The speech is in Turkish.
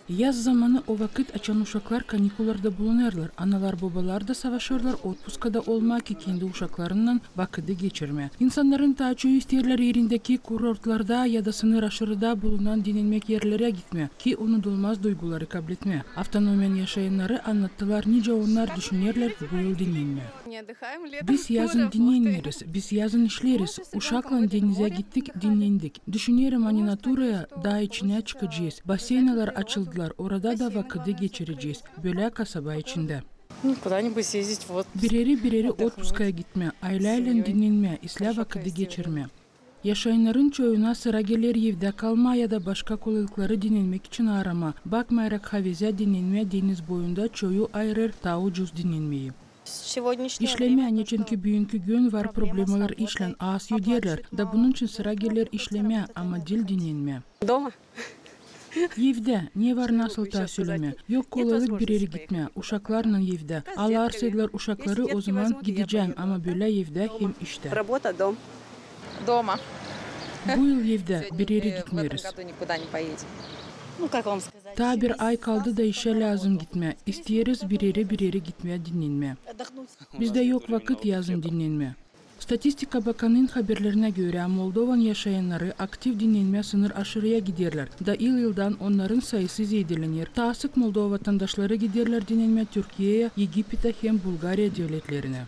Yaz zamanı o vakit açan uşaklar kanikularda bulunurlar. Analar babalar da savaşırlar otpuskada olmak ki kendi uşaklarından vakıdı geçirme. İnsanların taçı isterler yerindeki kurortlarda ya da sınır aşırıda bulunan dinlenmek yerlere gitme ki unutulmaz duyguları kabul etme. Avtonomen yaşayanları anlattılar nice onlar düşünürler bu yıl dinlenme. Biz yazın dinleniriz, biz yazın işleriz. Uşakla denize gittik, dinlendik. Düşünüyorum hani naturaya daha içine çıkacağız. Baseynalar açıldılar, orada da vakıdı geçireceğiz. Böyle kasaba içinde. Bireri otpuskaya gitme, aileyle dinlenme, isla vakıdı geçirme. Yaşayanların çoğuna sıra gelir evde kalma ya da başka kolaylıkları dinlenmek için arama. Bakmayarak havize dinlenme deniz boyunda çoğu ayırır ta ucuz dinlenmeyi. İşleme çünkü bugünkü gün var problemler işlen az yüderler da bunun için sıra gelir işleme ama dil dinlenme. Evde ne var nasıl ta söyleme. Yok kolaylık bir yere gitme. Uşaklarla evde. Alarsaydılar uşakları o zaman gideceğim ama böyle evde hem işte. Bu yıl evde bir yere gitmiyoruz. Ta bir ay kaldı da işe lazım gitme. İsteyeriz bir yere gitmeye dinlenme. Bizde yok vakit yazın dinlenme. Statistika Bakanı'nın haberlerine göre Moldovan yaşayanları aktif dinlenme sınır aşırıya giderler. Da yıldan onların sayısı zedelenir. Ta sık Moldova vatandaşları giderler dinlenme Türkiye'ye, Egipt'e hem Bulgarya devletlerine.